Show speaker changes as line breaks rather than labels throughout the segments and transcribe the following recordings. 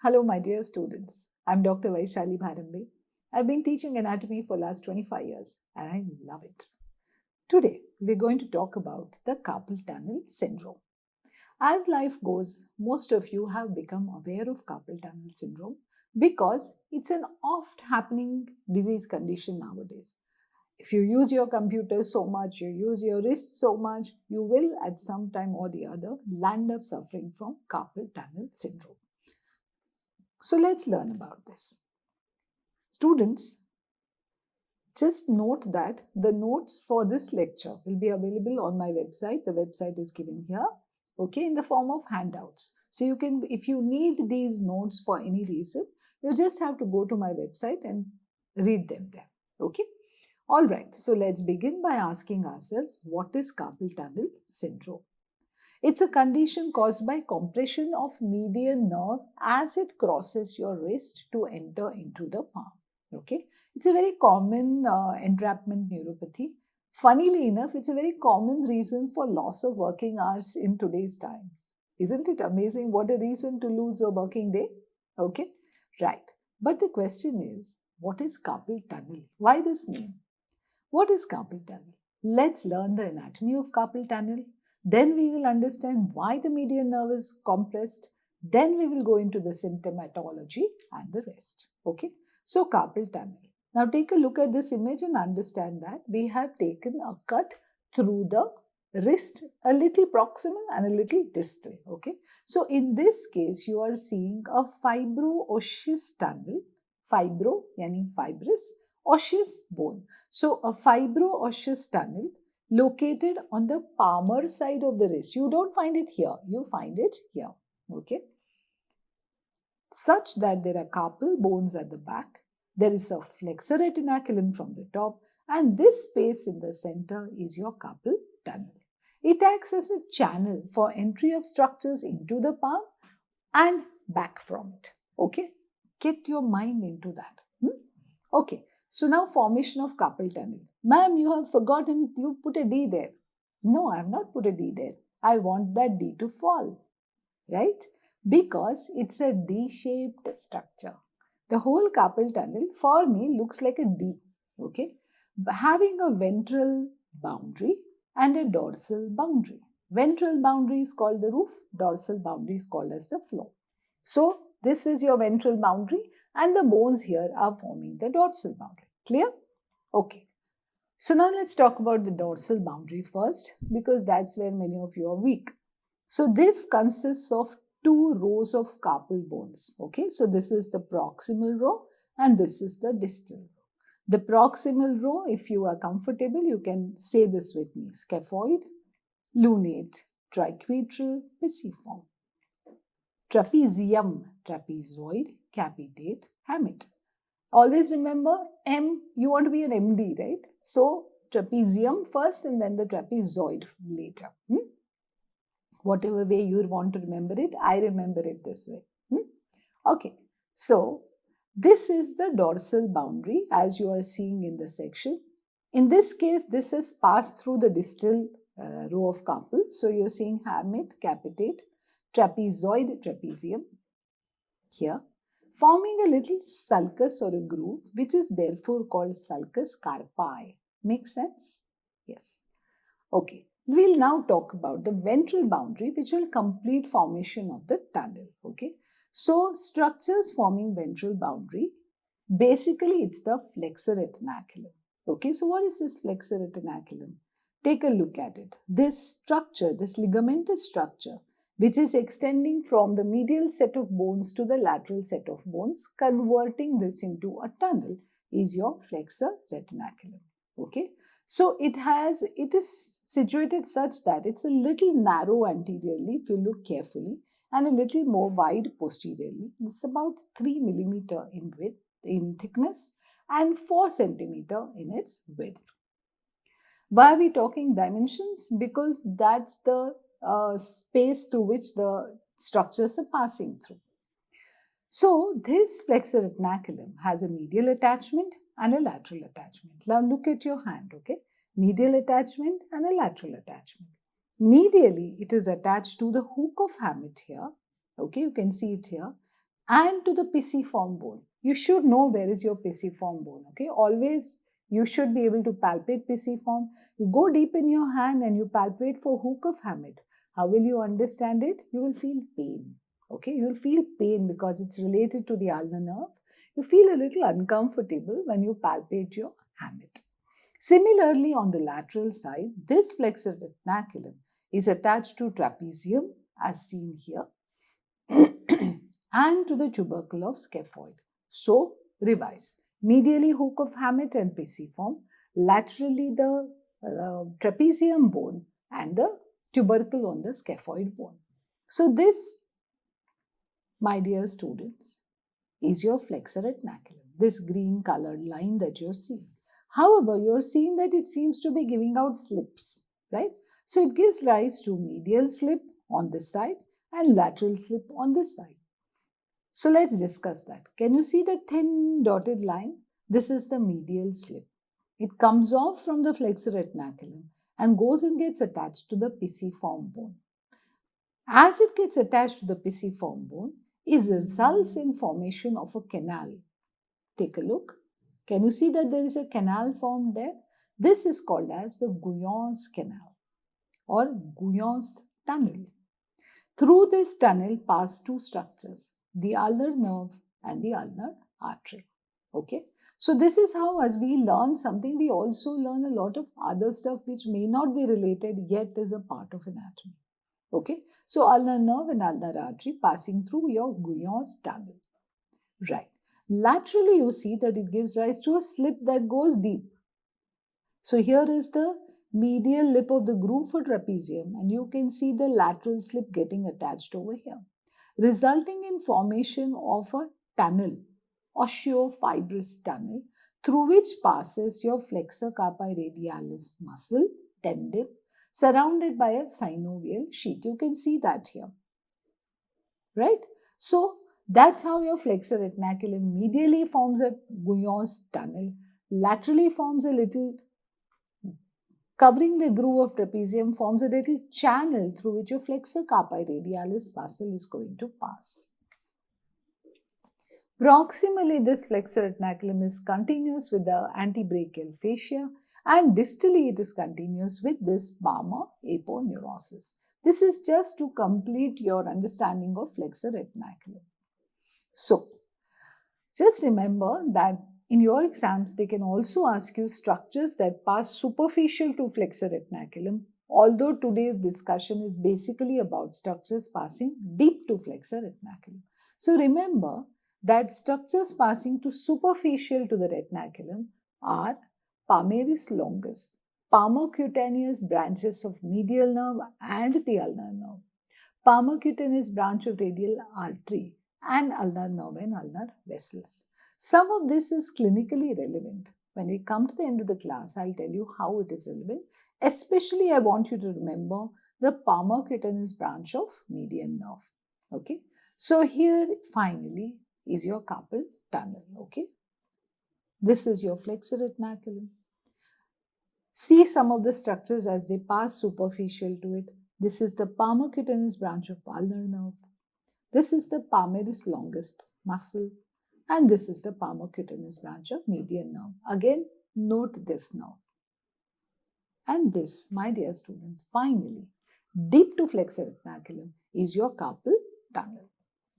Hello, my dear students. I'm Dr. Vaishaly Bharambe. I've been teaching anatomy for last 25 years and I love it. Today, we're going to talk about the carpal tunnel syndrome. As life goes, most of you have become aware of carpal tunnel syndrome because it's an oft happening disease condition nowadays. If you use your computer so much, you use your wrist so much, you will at some time or the other land up suffering from carpal tunnel syndrome. So let's learn about this. Students, just note that the notes for this lecture will be available on my website. The website is given here, okay, in the form of handouts. So you can, if you need these notes for any reason, you just have to go to my website and read them there, okay? All right, so let's begin by asking ourselves, what is carpal tunnel syndrome? It's a condition caused by compression of median nerve as it crosses your wrist to enter into the palm. Okay, it's a very common entrapment neuropathy. Funnily enough, it's a very common reason for loss of working hours in today's times. Isn't it amazing? What a reason to lose a working day? Okay, right. But the question is, what is carpal tunnel? Why this name? What is carpal tunnel? Let's learn the anatomy of carpal tunnel. Then we will understand why the median nerve is compressed. Then we will go into the symptomatology and the rest. Okay. So carpal tunnel. Now take a look at this image and understand that we have taken a cut through the wrist, a little proximal and a little distal. Okay. So in this case, you are seeing a fibro-osseous tunnel. Fibro, yani fibrous, osseous bone. So a fibro-osseous tunnel located on the palmar side of the wrist. You don't find it here, you find it here, okay? Such that there are carpal bones at the back, there is a flexor retinaculum from the top, and this space in the center is your carpal tunnel. It acts as a channel for entry of structures into the palm and back from it, okay? Get your mind into that. Okay. So now formation of carpal tunnel. Ma'am, you have forgotten, you put a D there. No, I have not put a D there. I want that D to fall, right? Because it's a D-shaped structure. The whole carpal tunnel for me looks like a D, okay? Having a ventral boundary and a dorsal boundary. Ventral boundary is called the roof, dorsal boundary is called as the floor. So this is your ventral boundary and the bones here are forming the dorsal boundary. Clear? Okay. So now let's talk about the dorsal boundary first because that's where many of you are weak. So this consists of two rows of carpal bones. Okay. So this is the proximal row and this is the distal row. The proximal row, if you are comfortable, you can say this with me. Scaphoid, lunate, triquetral, pisiform. Trapezium, trapezoid, capitate, hamate. Always remember M, you want to be an MD, right? So trapezium first and then the trapezoid later. Whatever way you want to remember it, I remember it this way. Okay, so this is the dorsal boundary as you are seeing in the section. In this case, this has passed through the distal row of carpals. So you're seeing hamate, capitate, trapezoid, trapezium here, forming a little sulcus or a groove, which is therefore called sulcus carpi. Makes sense? Yes. Okay. We'll now talk about the ventral boundary, which will complete formation of the tunnel. Okay. So, structures forming ventral boundary, basically it's the flexor retinaculum. Okay. So, what is this flexor retinaculum? Take a look at it. This structure, this ligamentous structure, which is extending from the medial set of bones to the lateral set of bones, converting this into a tunnel, is your flexor retinaculum. Okay. So it is situated such that it's a little narrow anteriorly if you look carefully and a little more wide posteriorly. It's about 3 millimeter in width, in thickness and 4 centimeter in its width. Why are we talking dimensions? Because that's the space through which the structures are passing through. So this flexor retinaculum has a medial attachment and a lateral attachment. Now look at your hand, okay? Medial attachment and a lateral attachment. Medially, it is attached to the hook of hamate here. Okay, you can see it here. and to the pisiform bone. You should know where is your pisiform bone, okay? Always you should be able to palpate pisiform. You go deep in your hand and you palpate for hook of hamate. How will you understand it? You will feel pain, okay? You will feel pain because it's related to the ulnar nerve. You feel a little uncomfortable when you palpate your hamate. Similarly, on the lateral side, this flexor retinaculum is attached to trapezium as seen here and to the tubercle of scaphoid. So, revise. Medially hook of hamate and pisiform, laterally the trapezium bone and the tubercle on the scaphoid bone. So, this, my dear students, is your flexor retinaculum, this green colored line that you're seeing. However, you're seeing that it seems to be giving out slips, right? So, it gives rise to medial slip on this side and lateral slip on this side. So let's discuss that. Can you see the thin dotted line? This is the medial slip. It comes off from the flexor retinaculum and goes and gets attached to the pisiform bone. As it gets attached to the pisiform bone, it results in formation of a canal. Take a look. Can you see that there is a canal formed there? This is called as the Guyon's canal or Guyon's tunnel. Through this tunnel pass two structures, the ulnar nerve and the ulnar artery. Okay. So this is how, as we learn something, we also learn a lot of other stuff which may not be related yet is a part of anatomy. Okay. So ulnar nerve and ulnar artery passing through your Guyon's tunnel. Right. Laterally, you see that it gives rise to a slip that goes deep. So here is the medial lip of the groove for trapezium, and you can see the lateral slip getting attached over here, resulting in formation of a tunnel, osteofibrous tunnel, through which passes your flexor carpi radialis muscle, tendon, surrounded by a synovial sheath. You can see that here, right? So that's how your flexor retinaculum medially forms a Guyon's tunnel, laterally forms a little covering the groove of trapezium, forms a little channel through which your flexor carpi radialis muscle is going to pass. Proximally, this flexor retinaculum is continuous with the antebrachial fascia, and distally it is continuous with this palmar aponeurosis. This is just to complete your understanding of flexor retinaculum. So, just remember that in your exams, they can also ask you structures that pass superficial to flexor retinaculum, although today's discussion is basically about structures passing deep to flexor retinaculum. So remember that structures passing to superficial to the retinaculum are palmaris longus, palmocutaneous branches of medial nerve and the ulnar nerve, palmocutaneous branch of radial artery, and ulnar nerve and ulnar vessels. Some of this is clinically relevant. When we come to the end of the class, I'll tell you how it is relevant. Especially, I want you to remember the palmocutaneous branch of median nerve. Okay. So here, finally, is your carpal tunnel. Okay. This is your flexor retinaculum. See some of the structures as they pass superficial to it. This is the palmocutaneous branch of ulnar nerve. This is the palmaris longus muscle, and this is the palmocutaneous branch of median nerve. Again, note this now. And this, my dear students, finally, deep to flexor retinaculum is your carpal tunnel,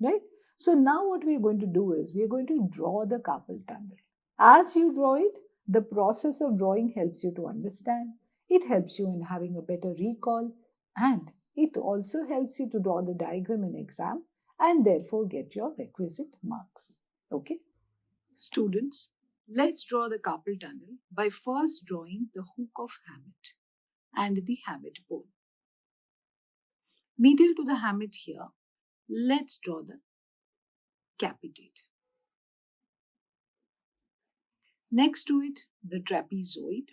right? So now what we are going to do is we are going to draw the carpal tunnel. As you draw it, the process of drawing helps you to understand. It helps you in having a better recall, and it also helps you to draw the diagram in exam and therefore get your requisite marks. Okay? Students, let's draw the carpal tunnel by first drawing the hook of hamate and the hamate bone. Medial to the hamate here, let's draw the capitate. Next to it, the trapezoid.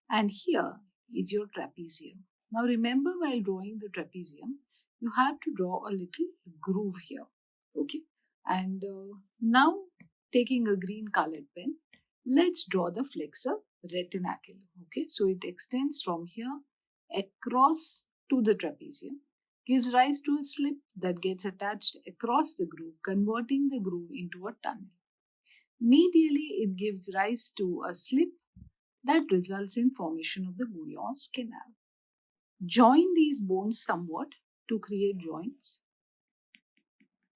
And here is your trapezium. Now remember, while drawing the trapezium, you have to draw a little groove here. Okay. And now taking a green colored pen, let's draw the flexor retinaculum. Okay. So it extends from here across to the trapezium, gives rise to a slip that gets attached across the groove, converting the groove into a tunnel. Medially, it gives rise to a slip that results in formation of the Guyon's canal. Join these bones somewhat to create joints.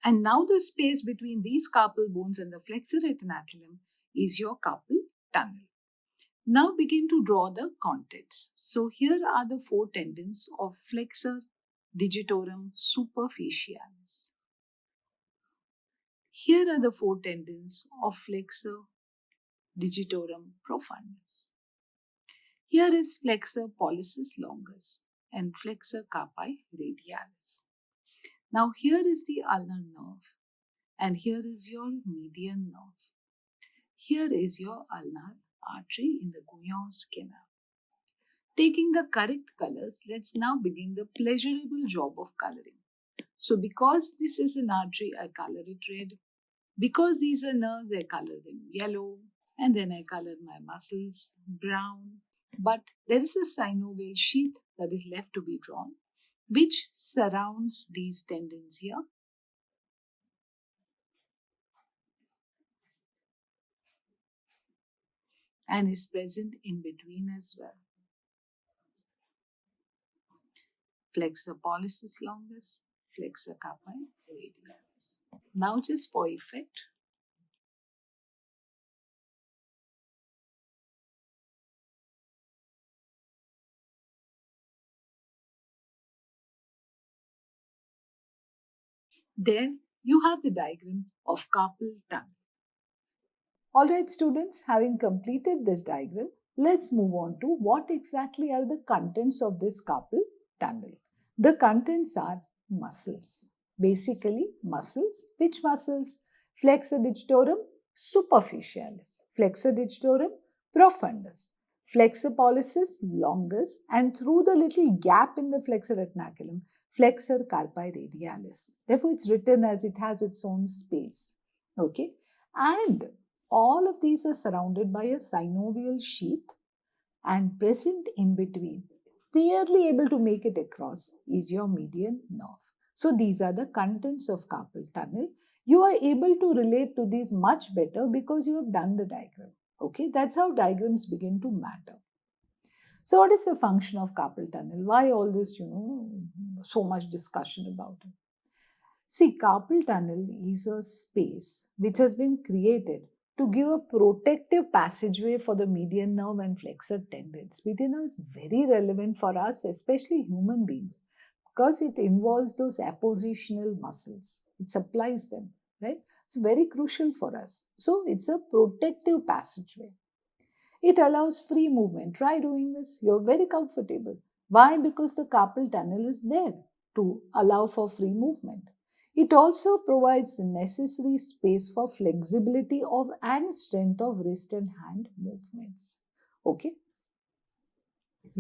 And now the space between these carpal bones and the flexor retinaculum is your carpal tunnel. Now begin to draw the contents. So here are the four tendons of flexor digitorum superficialis. Here are the four tendons of flexor digitorum profundus. Here is flexor pollicis longus and flexor carpi radialis. Now here is the ulnar nerve and here is your median nerve. Here is your ulnar artery in the Guyon's canal. Taking the correct colors, let's now begin the pleasurable job of coloring. So because this is an artery, I color it red. Because these are nerves, I color them yellow. And then I color my muscles brown. But there is a synovial sheath that is left to be drawn, which surrounds these tendons here. And is present in between as well. Flexor pollicis longus, flexor carpi radialis. Now just for effect, there you have the diagram of carpal tunnel. Alright students, having completed this diagram, let's move on to what exactly are the contents of this carpal tunnel. The contents are muscles. Basically muscles. Which muscles? Flexor digitorum superficialis, flexor digitorum profundus, flexor pollicis longus, and through the little gap in the flexor retinaculum, flexor carpi radialis. Therefore, it's written as it has its own space. Okay, and all of these are surrounded by a synovial sheath, and present in between, barely able to make it across, is your median nerve. So these are the contents of carpal tunnel. You are able to relate to these much better because you have done the diagram. Okay, that's how diagrams begin to matter. So what is the function of carpal tunnel? Why all this, so much discussion about it? See, carpal tunnel is a space which has been created to give a protective passageway for the median nerve and flexor tendons. Median nerve is very relevant for us, especially human beings, because it involves those appositional muscles. It supplies them, right? It's very crucial for us. So it's a protective passageway. It allows free movement. Try doing this. You're very comfortable. Why? Because the carpal tunnel is there to allow for free movement. It also provides the necessary space for flexibility of and strength of wrist and hand movements. Okay?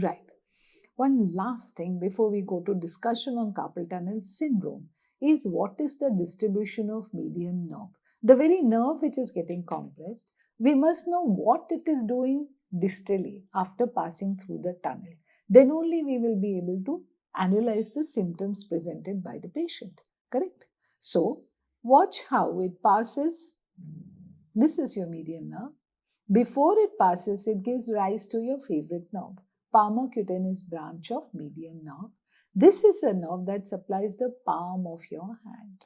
Right. One last thing before we go to discussion on carpal tunnel syndrome is what is the distribution of median nerve. The very nerve which is getting compressed, we must know what it is doing distally after passing through the tunnel. Then only we will be able to analyze the symptoms presented by the patient. Correct? So, watch how it passes. This is your median nerve. Before it passes, it gives rise to your favorite nerve, palmar-cutaneous branch of median nerve. This is a nerve that supplies the palm of your hand.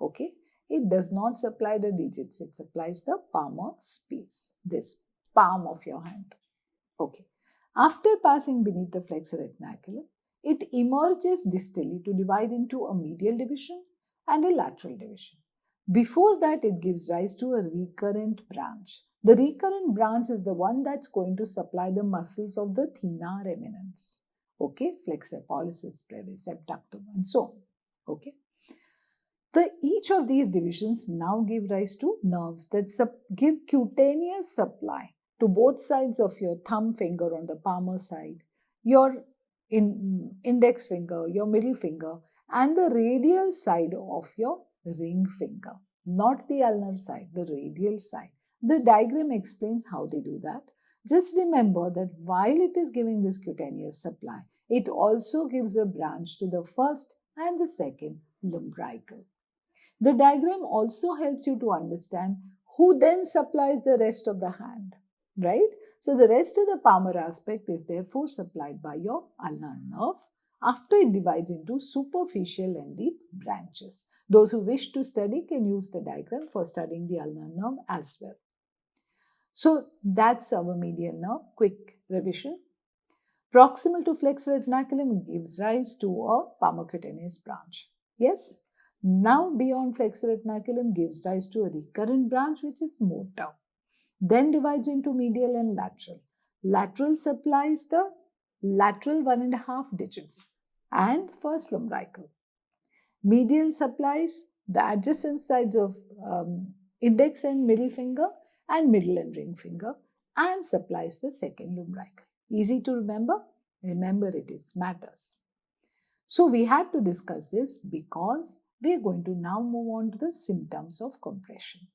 Okay? It does not supply the digits. It supplies the palmar space, this palm of your hand. Okay. After passing beneath the flexor retinaculum, it emerges distally to divide into a medial division and a lateral division. Before that, it gives rise to a recurrent branch. The recurrent branch is the one that's going to supply the muscles of the thenar eminence. Okay, flexor pollicis, brevis, abductum, and so on. Okay. Each of these divisions now give rise to nerves that give cutaneous supply to both sides of your thumb finger on the palmar side, your index finger, your middle finger, and the radial side of your ring finger. Not the ulnar side, the radial side. The diagram explains how they do that. Just remember that while it is giving this cutaneous supply, it also gives a branch to the first and the second lumbrical. The diagram also helps you to understand who then supplies the rest of the hand, right? So the rest of the palmar aspect is therefore supplied by your ulnar nerve after it divides into superficial and deep branches. Those who wish to study can use the diagram for studying the ulnar nerve as well. So that's our median nerve. Quick revision. Proximal to flexor retinaculum gives rise to a palmocutaneous branch. Yes? Now beyond flexor retinaculum gives rise to a recurrent branch which is motor. Then divides into medial and lateral. Lateral supplies the lateral 1.5 digits and first lumbrical. Medial supplies the adjacent sides of index and middle finger and middle and ring finger and supplies the second lumbrical. Easy to remember? Remember it matters. So we had to discuss this because we are going to now move on to the symptoms of compression.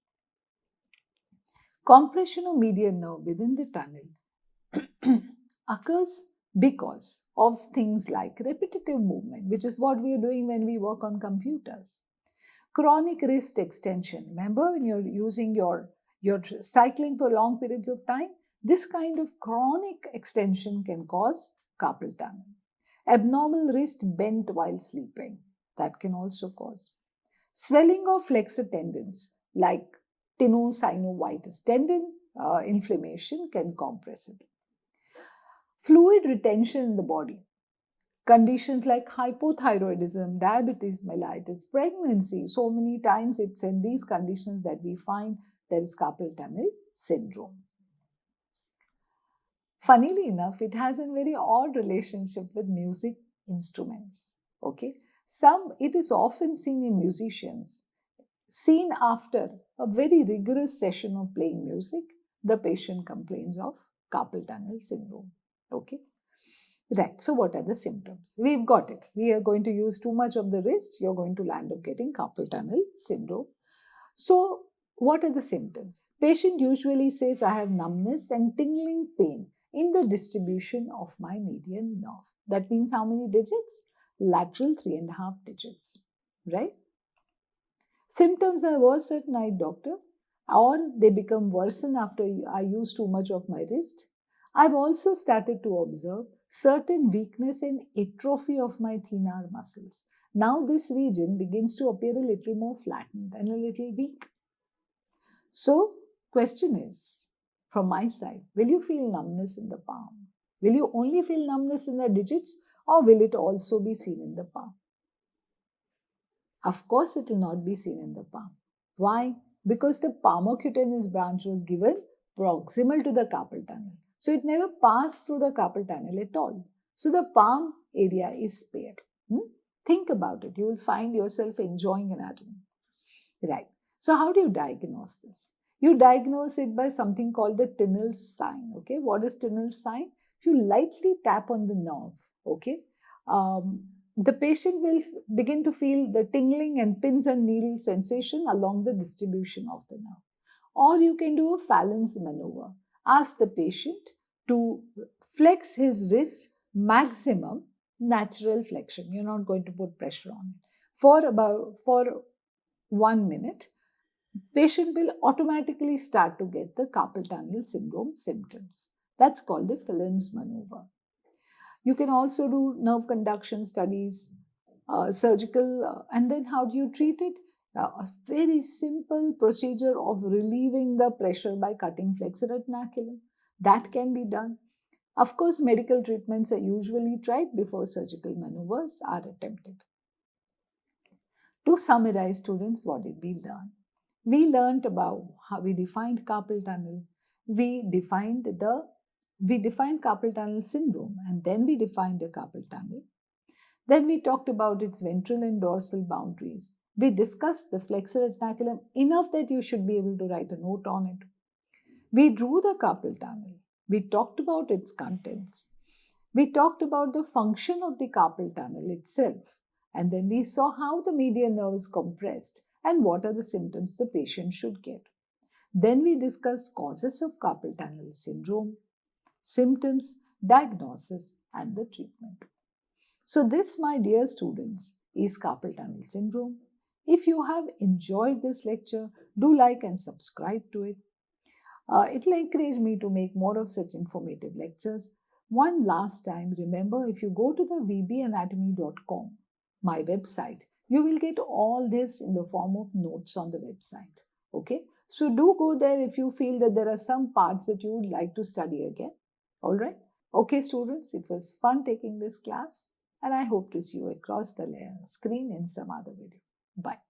Compression of median nerve within the tunnel occurs because of things like repetitive movement, which is what we are doing when we work on computers. Chronic wrist extension. Remember when you're using your cycling for long periods of time? This kind of chronic extension can cause carpal tunnel. Abnormal wrist bent while sleeping. That can also cause. Swelling of flexor tendons like tenosynovitis tendon inflammation can compress it. Fluid retention in the body. Conditions like hypothyroidism, diabetes mellitus, pregnancy, so many times it's in these conditions that we find there is carpal tunnel syndrome. Funnily enough, it has a very odd relationship with music instruments. Okay, it is often seen in musicians. Seen after a very rigorous session of playing music, the patient complains of carpal tunnel syndrome. Okay. Right, so what are the symptoms? We've got it. We are going to use too much of the wrist, you're going to land up getting carpal tunnel syndrome. So, what are the symptoms? Patient usually says, I have numbness and tingling pain in the distribution of my median nerve. That means how many digits? Lateral 3.5 digits, right? Symptoms are worse at night, doctor, or they become worsen after I use too much of my wrist. I've also started to observe certain weakness and atrophy of my thenar muscles. Now this region begins to appear a little more flattened and a little weak. So, question is, from my side, will you feel numbness in the palm? Will you only feel numbness in the digits or will it also be seen in the palm? Of course, it will not be seen in the palm. Why? Because the palmocutaneous branch was given proximal to the carpal tunnel. So it never passed through the carpal tunnel at all. So the palm area is spared. Think about it. You will find yourself enjoying anatomy. Right. So how do you diagnose this? You diagnose it by something called the Tunnel sign. Okay. What is Tunnel sign? If you lightly tap on the nerve, okay, the patient will begin to feel the tingling and pins and needles sensation along the distribution of the nerve. Or you can do a Fallon's maneuver. Ask the patient to flex his wrist maximum natural flexion. You're not going to put pressure on it. For 1 minute, patient will automatically start to get the carpal tunnel syndrome symptoms. That's called the Fallon's maneuver. You can also do nerve conduction studies, surgical, and then how do you treat it? A very simple procedure of relieving the pressure by cutting flexor retinaculum. That can be done. Of course, medical treatments are usually tried before surgical maneuvers are attempted. To summarize, students, what did we learn? We learned about how we defined carpal tunnel. We defined carpal tunnel syndrome, and then we defined the carpal tunnel. Then we talked about its ventral and dorsal boundaries. We discussed the flexor retinaculum enough that you should be able to write a note on it. We drew the carpal tunnel. We talked about its contents. We talked about the function of the carpal tunnel itself. And then we saw how the median nerve is compressed and what are the symptoms the patient should get. Then we discussed causes of carpal tunnel syndrome, symptoms, diagnosis, and the treatment. So this, my dear students, is carpal tunnel syndrome. If you have enjoyed this lecture, do like and subscribe to it. It will encourage me to make more of such informative lectures. One last time, remember, if you go to the vbanatomy.com, my website, you will get all this in the form of notes on the website. Okay, so do go there if you feel that there are some parts that you would like to study again. All right. Okay, students, it was fun taking this class, and I hope to see you across the screen in some other video. Bye.